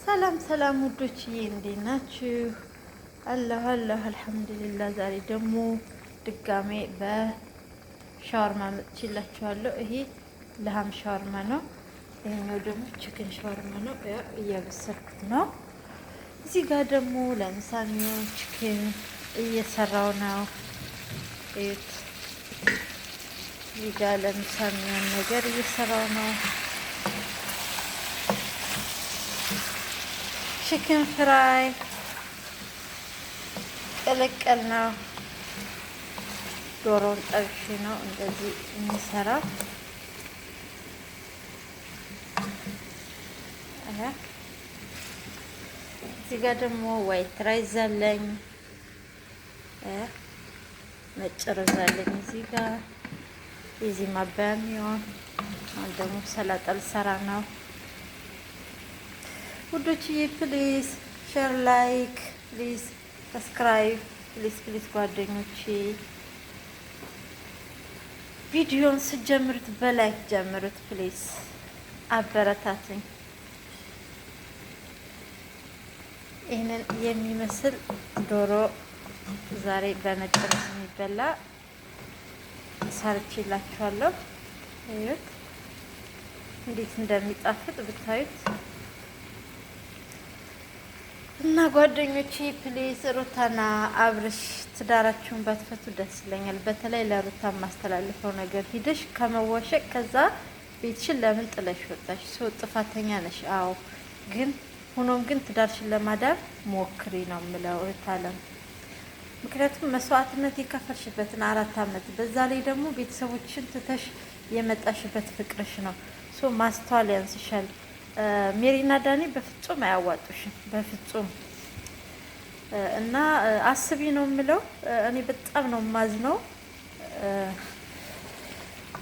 ሰላም ሰላም ውዶችዬ እንዴት ናችሁ? አለሁ አልሐምዱሊላህ። ዛሬ ደግሞ ድጋሜ በሻወርማ መጥቼላችኋለሁ። ይሄ ለሀም ሻወርማ ነው። ይሄኛው ደግሞ ችክን ሻወርማ ነው። እያበሰልኩት ነው። እዚህ ጋር ደግሞ ለምሳሌ ችክን እየሰራው ነው። እዩት። እዚህ ጋር ለምሳሌ ነገር እየሰራው ነው። ቺክን ፍራይ ቅልቅል ነው። ዶሮን ጠብሼ ነው እንደዚህ የሚሰራው። እዚህ ጋር ደግሞ ዋይት ራይዝ አለኝ፣ ነጭ ሩዝ አለኝ። እዚህ ጋር የዚህ ማባያ የሚሆን አሁን ደግሞ ሰላጣ ልሰራ ነው። ውዶችዬ ፕሊዝ ሼር ላይክ ፕሊዝ ሰብስክራይብ ፕሊዝ ጓደኞቼ ቪዲዮን ስጀምሩት በላይክ ጀምሩት ፕሊዝ አበረታቱኝ። ይህንን የሚመስል ዶሮ ዛሬ በነጭ ሩዝ የሚበላ ሰርቼላችኋለሁ። እዩት እንዴት እንደሚጣፍጥ ብታዩት። እና ጓደኞቼ ፕሊዝ ሩታና አብርሽ ትዳራችሁን ባትፈቱ ደስ ይለኛል። በተለይ ለሩታ ማስተላልፈው ነገር ሂደሽ ከመዋሸቅ ከዛ ቤትሽን ለምን ጥለሽ ወጣሽ? ሰው ጥፋተኛ ነሽ። አዎ ግን ሆኖም ግን ትዳርሽን ለማዳር ሞክሪ ነው የምለው እህታለም። ምክንያቱም መስዋዕትነት የከፈልሽበትን 4 አመት በዛ ላይ ደግሞ ቤተሰቦችን ትተሽ የመጣሽበት ፍቅርሽ ነው። ሶ ማስተዋል ያንስሻል። ሜሪና ዳኒ በፍጹም አያዋጡሽም፣ በፍጹም እና አስቢ ነው የምለው። እኔ በጣም ነው ማዝነው።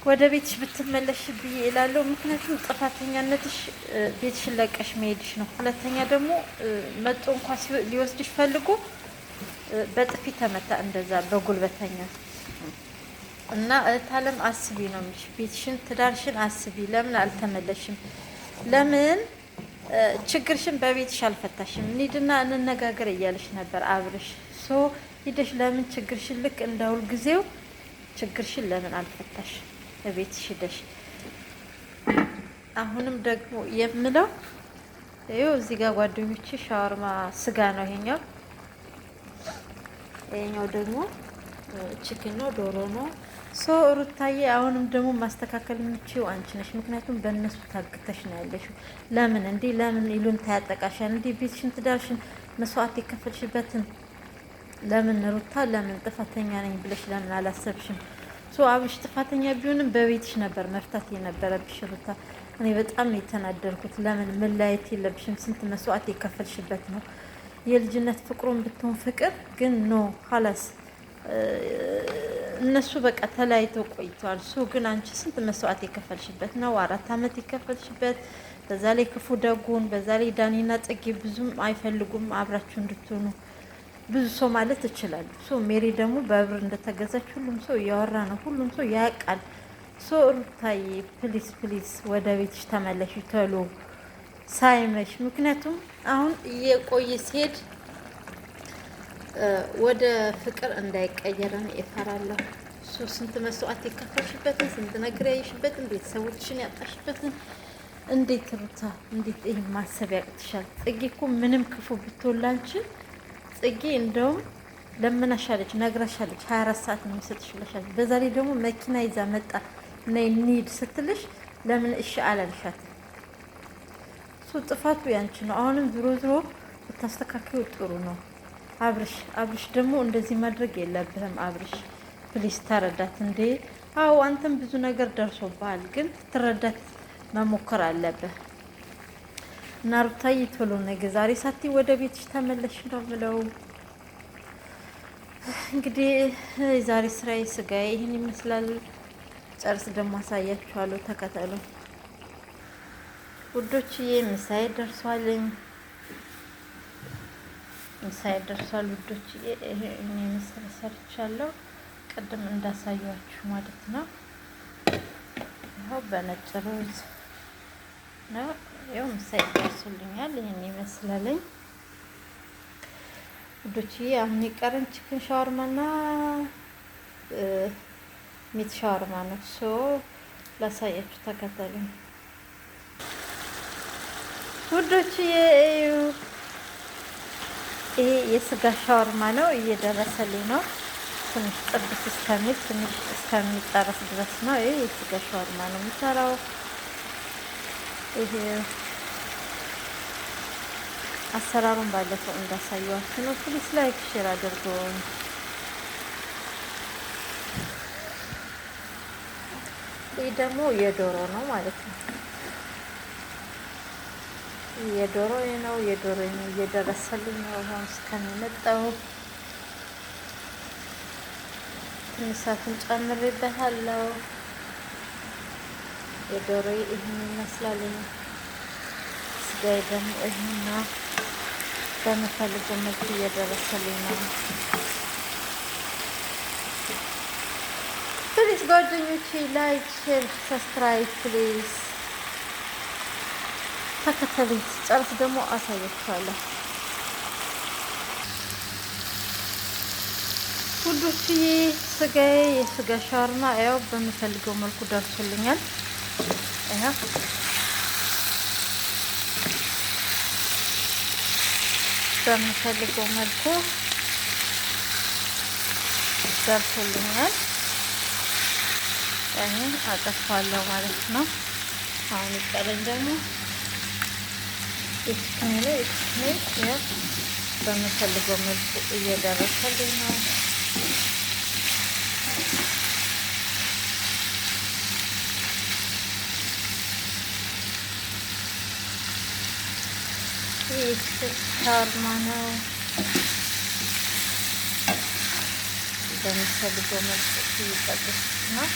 ወደ ቤትሽ ብትመለሽ ብዬ እላለሁ። ምክንያቱም ጥፋተኛነትሽ ቤትሽን ለቀሽ መሄድሽ ነው። ሁለተኛ ደግሞ መጦ እንኳን ሊወስድሽ ፈልጎ በጥፊ ተመታ፣ እንደዛ በጉልበተኛ እና እህታለም አስቢ ነው የምልሽ። ቤትሽን ትዳርሽን አስቢ። ለምን አልተመለሽም? ለምን ችግርሽን በቤትሽ አልፈታሽም? እንሂድና እንነጋገር እያለሽ ነበር አብርሽ። ሶ ሂደሽ ለምን ችግርሽን ልክ እንደ ሁል ጊዜው ችግርሽን ለምን አልፈታሽ? በቤትሽ ሂደሽ። አሁንም ደግሞ የምለው ይኸው እዚህ ጋር ጓደኞቼ ሻወርማ ስጋ ነው ይሄኛው ደግሞ ቺክን ነው፣ ዶሮ ነው። ሶ ሩታዬ አሁንም ደግሞ ማስተካከል የምችው አንቺ ነሽ። ምክንያቱም በእነሱ ታግተሽ ነው ያለሽው። ለምን እንዴ ለምን ይሉን ታያጠቃሻል እንዴ? ቤትሽን ትዳርሽን መስዋዕት የከፈልሽበትን ለምን ሩታ ለምን ጥፋተኛ ነኝ ብለሽ ለምን አላሰብሽም? ሶ አብሽ ጥፋተኛ ቢሆንም በቤትሽ ነበር መፍታት የነበረብሽ ሩታ። እኔ በጣም የተናደርኩት ለምን መለያየት የለብሽም? ስንት መስዋዕት የከፈልሽበት ነው። የልጅነት ፍቅሩን ብትሆን ፍቅር ግን ኖ ሀላስ እነሱ በቃ ተለያይተው ቆይተዋል። ሶ ግን አንቺ ስንት መስዋዕት የከፈልሽበት ነው። 4 አመት የከፈልሽበት። በዛ ላይ ክፉ ደጉን፣ በዛ ላይ ዳኒና ጽጌ ብዙም አይፈልጉም አብራችሁ እንድትሆኑ። ብዙ ሰው ማለት እችላለሁ። ሶ ሜሪ ደግሞ በብር እንደተገዛች ሁሉም ሰው እያወራ ነው፣ ሁሉም ሰው ያውቃል። ሶ ሩታዬ ፕሊዝ ወደ ቤትሽ ተመለሽ ተሎ ሳይመሽ። ምክንያቱም አሁን እየቆየ ሲሄድ ወደ ፍቅር እንዳይቀየርን እፈራለሁ። ስንት መስዋዕት የከፈልሽበትን፣ ስንት ነገር ያየሽበትን፣ ቤተሰቦችሽን ያጣሽበትን እንዴት ሩታ እንዴት ይሄን ማሰብ ያቅትሻል? ጽጌ እኮ ምንም ክፉ ብትወላንችን ጽጌ እንደውም ለምናሻለች፣ ነግራሻለች። 24 ሰዓት ነው የሚሰጥሽ ብለሻለች። በዛ ላይ ደግሞ መኪና ይዛ መጣ ነይ እንሂድ ስትልሽ ለምን እሺ አላልሻት? ጥፋቱ ያንቺ ነው። አሁንም ዞሮ ብታስተካክዩ ጥሩ ነው። አብርሽ ደግሞ እንደዚህ ማድረግ የለብህም አብርሽ። ፕሊስ ተረዳት እንዴ። አዎ አንተም ብዙ ነገር ደርሶብሃል፣ ግን ትረዳት መሞከር አለብህ። እና ሩታዬ ቶሎ ነገ ዛሬ ሳቲ ወደ ቤትሽ ተመለሽ ነው ብለው። እንግዲህ የዛሬ ስራዬ ስጋዬ ይህን ይመስላል። ጨርስ ደግሞ አሳያችኋለሁ። ተከተሉ ውዶችዬ። ምሳዬ ደርሷልኝ። ውዶችዬ። ይሄን የመሰለ ሰርቻለሁ። ቅድም እንዳሳያችሁ ማለት ነው። ይኸው በነጭ ሩዝ ነው ያው ምሳይ ደርሶልኛል። ይሄን ይመስላልኝ ውዶችዬ። አሁን የቀረን ቺክን ሻወርማና ሚት ሻወርማ ነው። ላሳያችሁ፣ ተከተሉኝ ውዶችዬ። ይሄ የስጋ ሻወርማ ነው፣ እየደረሰልኝ ነው። ትንሽ ጥብስ እስከሚል ትንሽ እስከሚጠረስ ድረስ ነው። ይሄ የስጋ ሻወርማ ነው የሚሰራው። ይሄ አሰራሩን ባለፈው እንዳሳየዋችሁ ነው። ፕሊስ ላይክ ሼር አድርጉኝ። ይህ ደግሞ የዶሮ ነው ማለት ነው። የዶሮ ነው እየደረሰልኝ ነው። አሁን እስከሚመጣው ትንሽ ሰዓትን ጨምሬበታለሁ። የዶሮ ይህን ይመስላል። ስጋዬ ደግሞ ይህና በምፈልገው መልኩ እየደረሰልኝ ነው። ፕሊዝ ጓደኞቼ ላይክ፣ ሼር፣ ሰብስክራይብ ፕሊዝ ተከተሉኝ። ጨርስ ደግሞ አሳያችኋለሁ ውዶችዬ። ስጋዬ የስጋ ሻወርማ ያው በምፈልገው መልኩ ደርሶልኛል። ያው በምፈልገው መልኩ ደርሶልኛል። ይሄን አጠፋለሁ ማለት ነው። አሁን ይቀረኝ ደግሞ የቺክን ያው በምፈልገው መልኩ እየደረሰልኝ ነው። ይህ ሻወርማ ነው። በምፈልገው መልኩ እየጠበስኩት ነው።